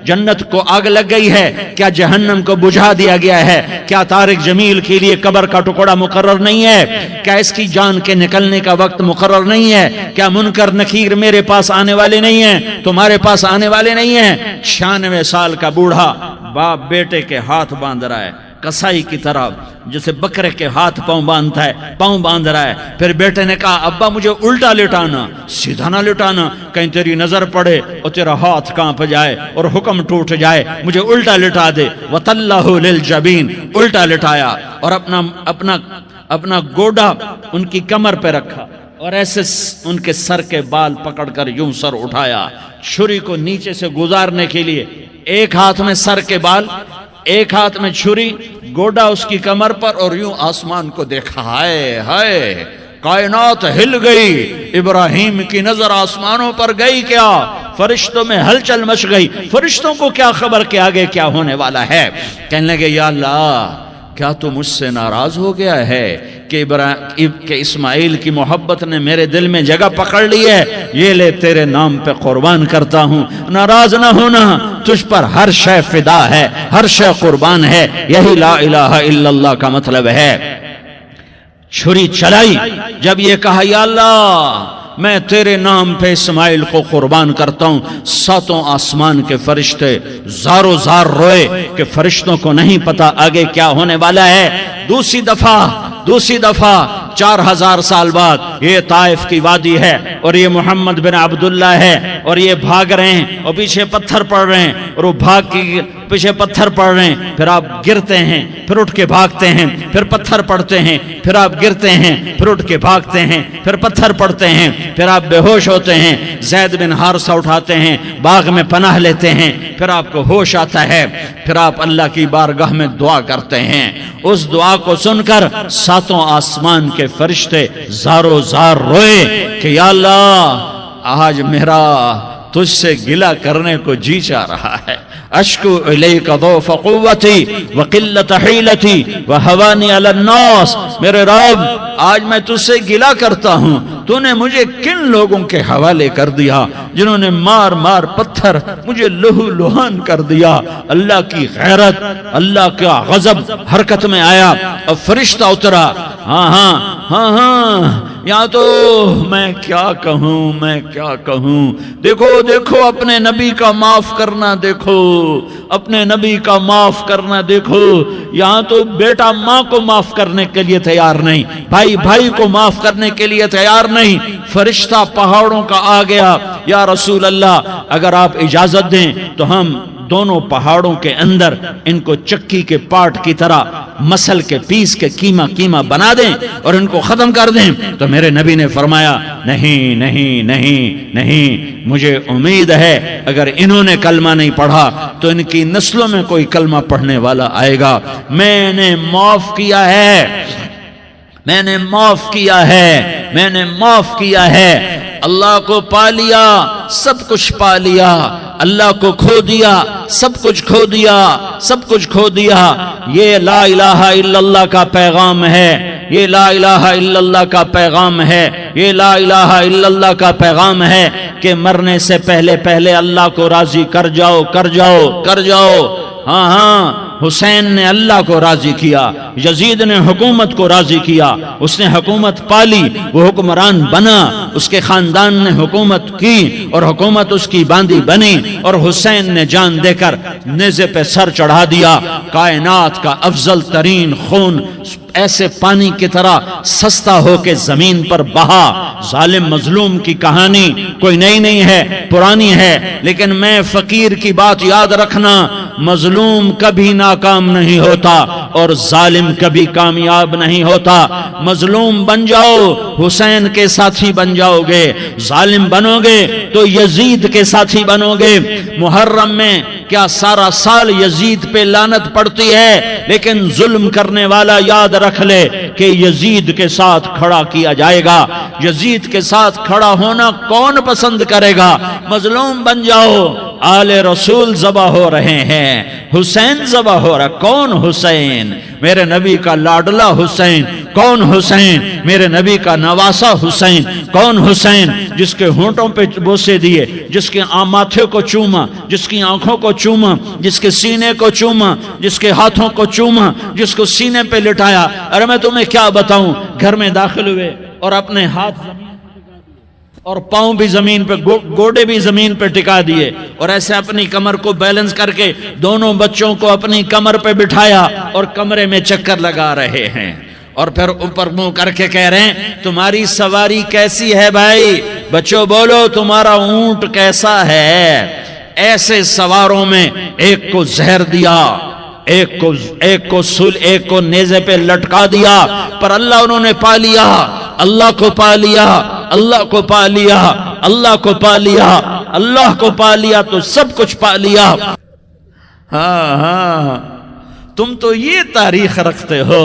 جنت کو آگ لگ گئی ہے؟ کیا جہنم کو بجھا دیا گیا ہے؟ کیا طارق جمیل کے لیے قبر کا ٹکڑا مقرر نہیں ہے؟ کیا اس کی جان کے نکلنے کا وقت مقرر نہیں ہے؟ کیا منکر نکیر میرے پاس آنے والے نہیں ہیں، تمہارے پاس آنے والے نہیں ہیں؟ 96 سال کا بوڑھا باپ بیٹے کے ہاتھ باندھ رہا ہے، کسائی کی طرح جسے بکرے کے ہاتھ پاؤں باندھتا ہے، پاؤں باندھ رہا ہے۔ پھر بیٹے نے کہا ابا مجھے الٹا لٹانا، سیدھا نہ لٹانا، کہیں تیری نظر پڑے اور تیرا ہاتھ کانپ جائے اور حکم ٹوٹ جائے، مجھے الٹا لٹا دے۔ وَتَلَّهُ لِلْجَبِينِ، الٹا لٹایا اور اپنا گوڈا ان کی کمر پہ رکھا اور ایسے ان کے سر کے بال پکڑ کر یوں سر اٹھایا، چھری کو نیچے سے گزارنے کے لیے، ایک ہاتھ میں سر کے بال، ایک ہاتھ میں چھری، گوڈا اس کی کمر پر، اور یوں آسمان کو دیکھا۔ ہائے ہائے، کائنات ہل گئی، ابراہیم کی نظر آسمانوں پر گئی، کیا فرشتوں میں ہلچل مچ گئی، فرشتوں کو کیا خبر کہ آگے کیا ہونے والا ہے۔ کہنے لگے یا اللہ کیا تو مجھ سے ناراض ہو گیا ہے کہ اسماعیل کی محبت نے میرے دل میں جگہ پکڑ لی ہے؟ یہ لے تیرے نام پہ قربان کرتا ہوں، ناراض نہ ہونا، تجھ پر ہر شے فدا ہے، ہر شے قربان ہے، یہی لا الہ الا اللہ کا مطلب ہے۔ چھری چلائی، جب یہ کہا یا اللہ میں تیرے نام پہ اسماعیل کو قربان کرتا ہوں، ساتوں آسمان کے فرشتے زارو زار روئے کہ فرشتوں کو نہیں پتا آگے کیا ہونے والا ہے۔ دوسری دفعہ 4000 سال بعد یہ طائف کی وادی ہے اور یہ محمد بن عبداللہ ہے اور یہ بھاگ رہے ہیں اور پیچھے پتھر پڑ رہے ہیں اور وہ بھاگ کے پیچھے پتھر پڑ رہے ہیں، پھر آپ گرتے ہیں، پھر اٹھ کے بھاگتے ہیں، پھر پتھر پڑتے ہیں، پھر آپ گرتے ہیں، پھر اٹھ کے بھاگتے ہیں، پھر پتھر پڑتے ہیں، پھر آپ بے ہوش ہوتے ہیں، زید بن حارثہ اٹھاتے ہیں، باغ میں پناہ لیتے ہیں، پھر آپ کو ہوش آتا ہے، پھر آپ اللہ کی بارگاہ میں دعا کرتے ہیں۔ اس دعا کو سن کر ساتوں آسمان کے فرشتے زارو زار روئے کہ یا اللہ آج میرا تجھ سے گلہ کرنے کو جی چاہ رہا ہے۔ اشکو الیک ضعف قوتی وقلت حیلتی وہوانی علی الناس، میرے رب آج میں تجھ سے گلہ کرتا ہوں، تو نے مجھے کن لوگوں کے حوالے کر دیا جنہوں نے مار مار پتھر مجھے لہو لہان کر دیا۔ اللہ کی غیرت، اللہ کا غضب حرکت میں آیا اور فرشتہ اترا، ہاں یا تو میں کیا کہوں، میں کیا کہوں۔ دیکھو دیکھو اپنے نبی کا معاف کرنا، دیکھو اپنے نبی کا معاف کرنا دیکھو۔ یہاں تو بیٹا ماں کو معاف کرنے کے لیے تیار نہیں، بھائی بھائی کو معاف کرنے کے لیے تیار نہیں، فرشتہ پہاڑوں کا آ گیا، یا رسول اللہ اگر آپ اجازت دیں تو ہم دونوں پہاڑوں کے اندر ان کو چکی کے پاٹ کی طرح مسل کے پیس کے کیما کیما بنا دیں اور ان کو ختم کر دیں۔ تو میرے نبی نے فرمایا نہیں نہیں نہیں نہیں، مجھے امید ہے اگر انہوں نے کلمہ نہیں پڑھا تو ان کی نسلوں میں کوئی کلمہ پڑھنے والا آئے گا۔ میں نے معاف کیا ہے، میں نے معاف کیا ہے، میں نے معاف کیا ہے۔ اللہ کو پا لیا، سب کچھ پا لیا، اللہ کو کھو دیا، سب کچھ کھو دیا، سب کچھ کھو دیا۔ یہ لا الہ الا اللہ کا پیغام ہے، یہ لا الہ الا اللہ کا پیغام ہے، یہ لا الہ الا اللہ کا پیغام ہے کہ مرنے سے پہلے پہلے اللہ کو راضی کر جاؤ، کر جاؤ، کر جاؤ۔ ہاں ہاں، حسین نے اللہ کو راضی کیا، یزید نے حکومت کو راضی کیا، اس نے حکومت پالی، وہ حکمران بنا، اس کے خاندان نے حکومت کی اور حکومت اس کی باندھی بنی، اور حسین نے جان دے کر نیزے پہ سر چڑھا دیا۔ کائنات کا افضل ترین خون ایسے پانی کی طرح سستا ہو کے زمین پر بہا۔ ظالم مظلوم کی کہانی کوئی نئی نہیں ہے، پرانی ہے، لیکن میں فقیر کی بات یاد رکھنا، مظلوم کبھی ناکام نہیں ہوتا اور ظالم کبھی کامیاب نہیں ہوتا۔ مظلوم بن جاؤ حسین کے ساتھی بن جاؤ گے، ظالم بنو گے تو یزید کے ساتھی بنو گے۔ محرم میں کیا سارا سال یزید پہ لعنت پڑتی ہے، لیکن ظلم کرنے والا یاد رکھ لے کہ یزید کے ساتھ کھڑا کیا جائے گا۔ یزید کے ساتھ کھڑا ہونا کون پسند کرے گا؟ مظلوم بن جاؤ۔ آل رسول ذبح ہو رہے ہیں، حسین ذبح ہو رہا۔ کون حسین؟ میرے نبی کا لاڈلا حسین۔ کون حسین؟ میرے نبی کا نواسا حسین۔ کون حسین؟ جس کے ہونٹوں پہ بوسے دیے، جس کے ماتھے کو چوما، جس کی آنکھوں کو چوما، جس کے سینے کو چوما، جس کے ہاتھوں کو چوما، جس کو سینے پہ لٹایا۔ ارے میں تمہیں کیا بتاؤں، گھر میں داخل ہوئے اور اپنے ہاتھ زمین اور پاؤں بھی زمین پہ، گوڑے بھی زمین پہ ٹکا دیے، اور ایسے اپنی کمر کو بیلنس کر کے دونوں بچوں کو اپنی کمر پہ بٹھایا اور کمرے میں چکر لگا رہے ہیں، اور پھر اوپر منہ کر کے کہہ رہے ہیں تمہاری سواری کیسی ہے بھائی؟ بچوں بولو تمہارا اونٹ کیسا ہے؟ ایسے سواروں میں ایک کو زہر دیا، ایک کو نیزے پہ لٹکا دیا، پر اللہ انہوں نے پا لیا، اللہ کو پا لیا، اللہ کو پا لیا، اللہ کو پا لیا، اللہ کو پا لیا تو سب کچھ پا لیا۔ ہاں ہاں، تم تو یہ تاریخ رکھتے ہو،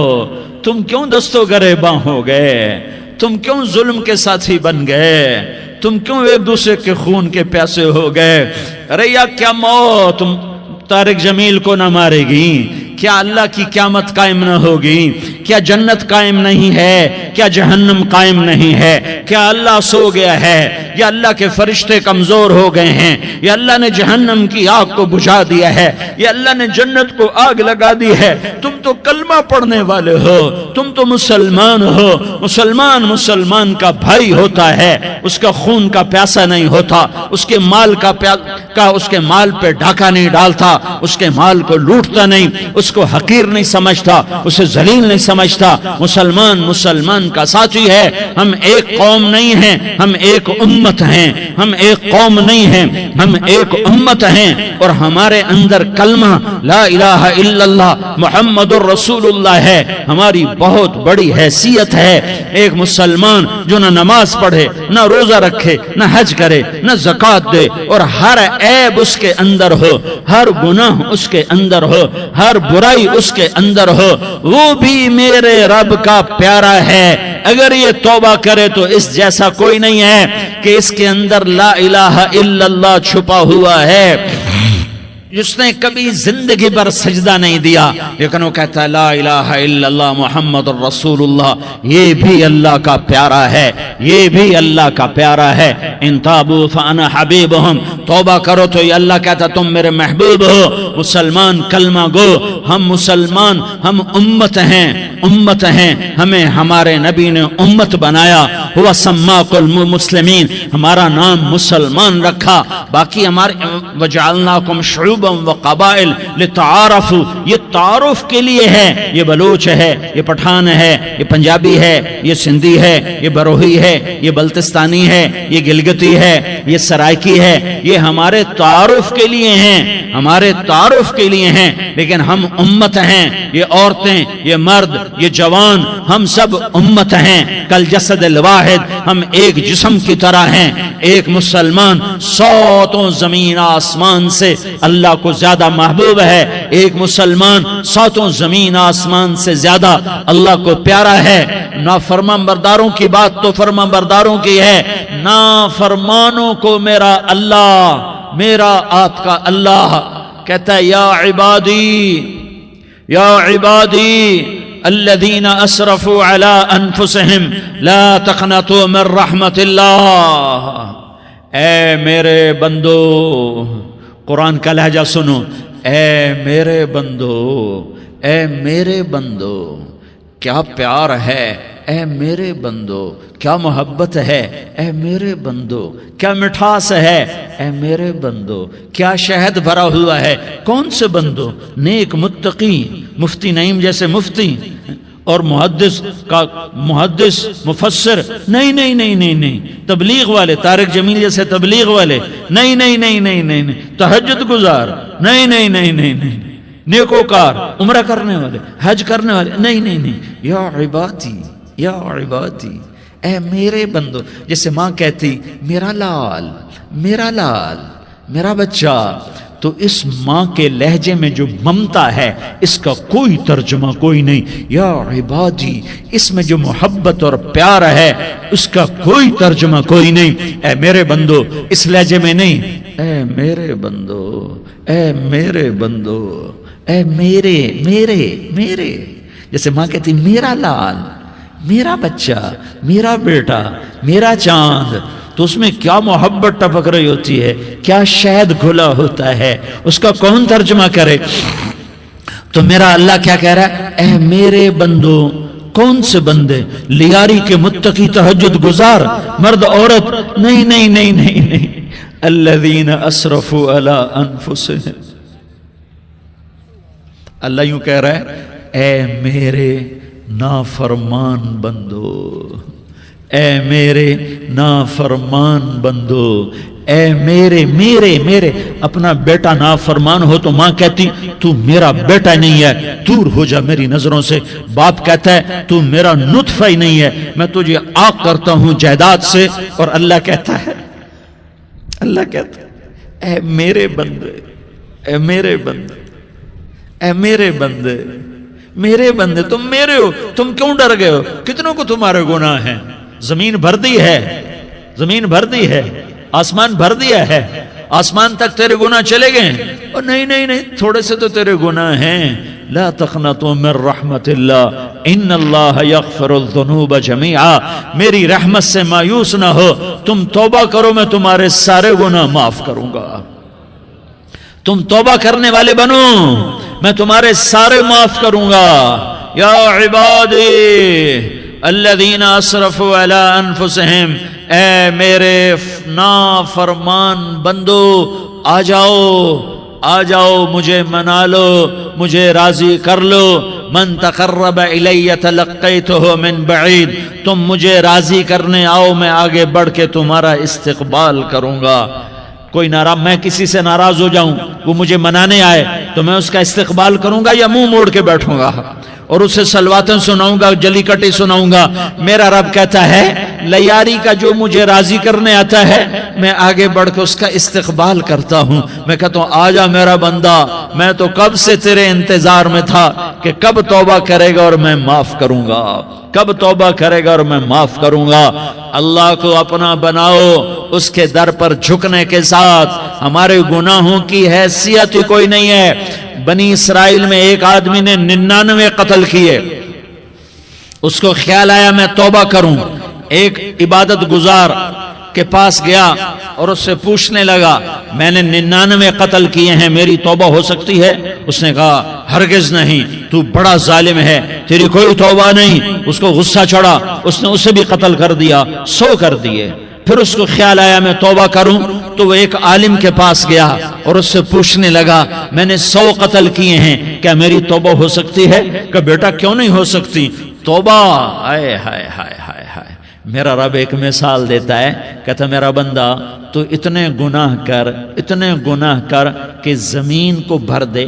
تم کیوں دستوں گریباں ہو گئے؟ تم کیوں ظلم کے ساتھی بن گئے؟ تم کیوں ایک دوسرے کے خون کے پیاسے ہو گئے؟ ارے یا کیا موت طارق جمیل کو نہ مارے گی؟ کیا اللہ کی قیامت قائم نہ ہوگی؟ کیا جنت قائم نہیں ہے؟ کیا جہنم قائم نہیں ہے؟ کیا اللہ سو گیا ہے؟ یا اللہ کے فرشتے کمزور ہو گئے ہیں؟ یا اللہ نے جہنم کی آگ کو بجھا دیا ہے؟ یا اللہ نے جنت کو آگ لگا دی ہے؟ تم تو کلمہ پڑھنے والے ہو، تم تو مسلمان ہو۔ مسلمان کا بھائی ہوتا ہے، اس کا خون کا پیاسا نہیں ہوتا، اس کے مال پہ ڈاکہ نہیں ڈالتا، اس کے مال کو لوٹتا نہیں، اس کو حقیر نہیں سمجھتا، اسے ذلیل نہیں سمجھتا۔ مسلمان کا ساتھی ہے۔ ہم ایک قوم نہیں ہیں، ہم ایک امت ہیں، ہم ایک قوم نہیں ہیں، ہم ایک امت ہیں، اور ہمارے اندر کلمہ لا الہ الا اللہ محمد الرسول اللہ ہے۔ ہماری بہت بڑی حیثیت ہے۔ ایک مسلمان جو نہ نماز پڑھے، نہ روزہ رکھے، نہ حج کرے، نہ زکوٰۃ دے، اور ہر عیب اس کے اندر ہو، ہر گناہ اس کے اندر ہو، ہر برائی اس کے اندر ہو، وہ بھی میرے رب کا پیارا ہے۔ اگر یہ توبہ کرے تو اس جیسا کوئی نہیں ہے کہ اس کے اندر لا الہ الا اللہ چھپا ہوا ہے۔ جس نے کبھی زندگی پر سجدہ نہیں دیا لیکن وہ کہتا ہے لا الہ الا اللہ محمد الرسول اللہ، یہ بھی اللہ کا پیارا ہے، یہ بھی اللہ کا پیارا ہے۔ ان تابوا فانا حبیبہم، توبہ کرو تو یہ اللہ کہتا تم میرے محبوب ہو۔ مسلمان کلمہ گو، ہم مسلمان، ہم امت ہیں، امت ہیں، ہمیں ہمارے نبی نے امت بنایا، ہوا سماکم المسلمین، ہمارا نام مسلمان رکھا، باقی ہمارے وجعلناکم شعوبا وقبائل لتعارفوا، یہ تعارف کے لیے ہے، یہ بلوچ ہے، یہ پٹھان ہے، یہ پنجابی ہے، یہ سندھی ہے، یہ بروہی ہے، یہ بلتستانی ہے، یہ گلگتی ہے، یہ سرائکی ہے، یہ ہمارے تعارف کے لیے ہیں، ہمارے تعارف کے لیے ہیں، لیکن ہم امت ہیں، یہ عورتیں، یہ مرد، یہ جوان، ہم سب امت ہیں، کل جسد الواحد، ہم ایک جسم کی طرح ہیں۔ ایک مسلمان سوتوں زمین آسمان سے اللہ کو زیادہ محبوب ہے، ایک مسلمان سوتوں زمین آسمان سے زیادہ اللہ کو پیارا ہے۔ نافرمان برداروں کی بات تو فرمان برداروں کی ہے، نافرمانوں کو میرا اللہ، میرا آپ کا اللہ کہتا ہے یا عبادی الذین اسرفوا علی انفسہم لا تقنطوا من رحمت اللہ، اے میرے بندو، قرآن کا لہجہ سنو، اے میرے بندو، اے میرے بندو، کیا پیار ہے، اے میرے بندو، کیا محبت ہے، اے میرے بندو، کیا مٹھاس ہے، اے میرے بندو، کیا شہد بھرا ہوا ہے۔ کون سے بندو؟ نیک متقی، مفتی نعیم جیسے مفتی اور محدث مفسر، نہیں نہیں نہیں نہیں نہیں، تبلیغ والے، طارق جمیل جیسے تبلیغ والے، نہیں نہیں نہیں نہیں نہیں، تہجد گزار، نہیں نہیں نہیں نہیں نہیں، نیکوکار، عمرہ کرنے والے، حج کرنے والے، نہیں نہیں نہیں، یا عبادی، یا عبادی، اے میرے بندو، جیسے ماں کہتی میرا لال، میرا لال، میرا بچہ، تو اس ماں کے لہجے میں جو ممتا ہے اس کا کوئی ترجمہ کوئی نہیں۔ یا عبادی، اس میں جو محبت اور پیار ہے اس کا کوئی ترجمہ کوئی نہیں۔ اے میرے بندو، اس لہجے میں نہیں، اے میرے بندو، اے میرے بندو، اے میرے میرے میرے، جیسے ماں کہتی میرا لال، میرا بچہ، میرا بیٹا، میرا چاند، تو اس میں کیا محبت ٹپک رہی ہوتی ہے، کیا شہد گھلا ہوتا ہے، اس کا کون ترجمہ کرے؟ تو میرا اللہ کیا کہہ رہا ہے؟ اے میرے بندو، کون سے بندے؟ لیاری کے متقی، تہجد گزار، مرد عورت، نہیں نہیں نہیں نہیں نہیں، الذین اسرفوا علی انفسہم، اللہ یوں کہہ رہا ہے اے میرے نافرمان بندو، اے میرے نافرمان بندو، اے میرے میرے میرے، اپنا بیٹا نافرمان ہو تو ماں کہتی تو میرا بیٹا نہیں ہے، دور ہو جا میری نظروں سے۔ باپ کہتا ہے تو میرا نطفہ ہی نہیں ہے، میں تجھے عاق کرتا ہوں جائیداد سے۔ اور اللہ کہتا ہے، اللہ کہتا ہے اے میرے بندے، اے میرے بندے، اے میرے بندے، میرے بندے، تم میرے ہو، تم کیوں ڈر گئے ہو؟ کتنوں کو تمہارے گناہ ہیں؟ زمین بھر دی ہے، زمین بھر دی ہے، آسمان بھر دیا ہے، آسمان تک تیرے گناہ چلے گئے ہیں؟ اور نہیں نہیں نہیں، تھوڑے سے تو تیرے گناہ ہیں۔ لا تقنطوا من رحمت اللہ ان اللہ یغفر الذنوب جميعا، میری رحمت سے مایوس نہ ہو، تم توبہ کرو، میں تمہارے سارے گناہ معاف کروں گا۔ تم توبہ کرنے والے بنو، میں تمہارے سارے معاف کروں گا۔ یا عبادی الذین اسرفوا علی انفسہم، اے میرے نافرمان بندو، آ جاؤ، آ جاؤ، مجھے منا لو، مجھے راضی کر لو۔ من تقرب الی تلقیتہ من بعید، تم مجھے راضی کرنے آؤ، میں آگے بڑھ کے تمہارا استقبال کروں گا۔ کوئی ناراض، میں کسی سے ناراض ہو جاؤں، وہ مجھے منانے آئے تو میں اس کا استقبال کروں گا یا منہ موڑ کے بیٹھوں گا اور اسے سلواتیں سناؤں گا، جلی کٹی سناؤں گا؟ میرا رب کہتا ہے لیاری کا جو مجھے راضی کرنے آتا ہے میں آگے بڑھ کے اس کا استقبال کرتا ہوں۔ میں کہتا ہوں آ جا میرا بندہ، میں تو کب سے تیرے انتظار میں تھا کہ کب توبہ کرے گا اور میں معاف کروں گا، کب توبہ کرے گا اور میں معاف کروں گا۔ اللہ کو اپنا بناؤ، اس کے در پر جھکنے کے ساتھ ہمارے گناہوں کی حیثیت ہی کوئی نہیں ہے۔ بنی اسرائیل میں ایک آدمی نے 99 قتل کیے، اس کو خیال آیا میں توبہ کروں، ایک عبادت گزار کے پاس گیا اور اس سے پوچھنے لگا میں نے 99 قتل کیے ہیں، میری توبہ ہو سکتی ہے؟ اس نے کہا ہرگز نہیں، تو بڑا ظالم ہے، تیری کوئی توبہ نہیں۔ اس کو غصہ چڑھا، اس نے اسے بھی قتل کر دیا، 100 کر دیے۔ پھر اس کو خیال آیا میں توبہ کروں، تو وہ ایک عالم کے پاس گیا اور اس سے پوچھنے لگا میں نے 100 قتل کیے ہیں، کیا میری توبہ ہو سکتی ہے؟ کہ بیٹا کیوں نہیں ہو سکتی توبہ؟ ہائے ہائے ہائے ہائے ہائے۔ میرا رب ایک مثال دیتا ہے، کہتا میرا بندہ تو اتنے گناہ کر کہ زمین کو بھر دے،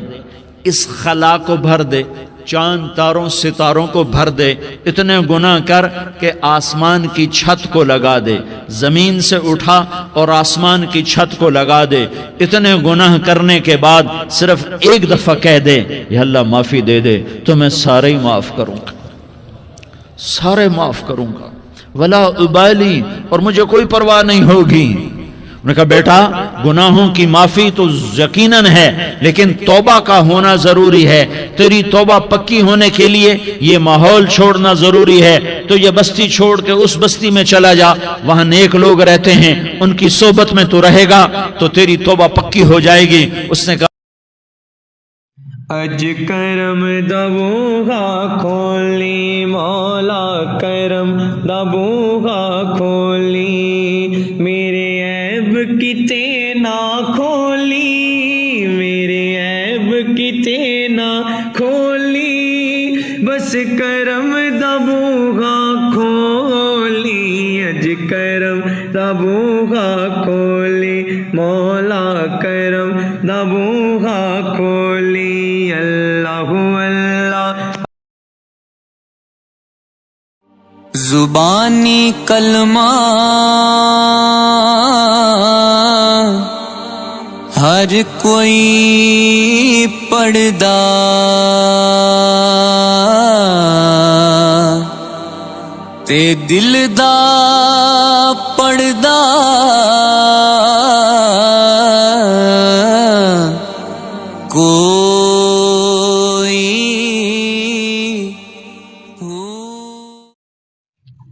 اس خلا کو بھر دے، چاند تاروں ستاروں کو بھر دے، اتنے گناہ کر کہ آسمان کی چھت کو لگا دے، زمین سے اٹھا اور آسمان کی چھت کو لگا دے، اتنے گناہ کرنے کے بعد صرف ایک دفعہ کہہ دے یا اللہ معافی دے دے تو میں سارے ہی معاف کروں گا، سارے معاف کروں گا، ولا ابالی، اور مجھے کوئی پرواہ نہیں ہوگی۔ انہوں نے کہا بیٹا گناہوں کی معافی تو یقیناً ہے، لیکن توبہ کا ہونا ضروری ہے، تیری توبہ پکی ہونے کے لیے یہ ماحول چھوڑنا ضروری ہے، تو یہ بستی چھوڑ کے اس بستی میں چلا جا، وہاں نیک لوگ رہتے ہیں، ان کی صحبت میں تو رہے گا تو تیری توبہ پکی ہو جائے گی۔ اس نے کہا اج کرم دا بوہا کھولی مولا، کرم دا بوہا کھولی، میرے عیب کتے نہ کھولی، میرے عیب کتے نہ کھولی، بس کرم دا بوہا کھولی، اج کرم دا بوہا کھولی مولا، کرم دا بوہا کھولی، اللہ اللہ۔ زبانی کلمہ ہر کوئی پڑھدا، تے دل دا پڑھدا،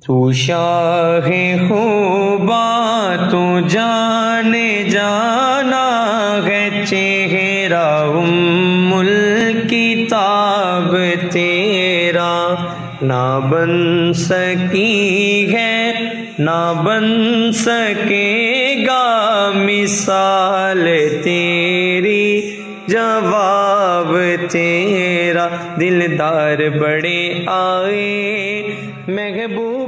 تو شاہ خوباں تو جانے جانا ہے، چہرہ الکتاب تیرا نہ بن سکی ہے، نہ بن سکے گا مثال تیری، جواب تیرا، دلدار بڑے آئے محبوب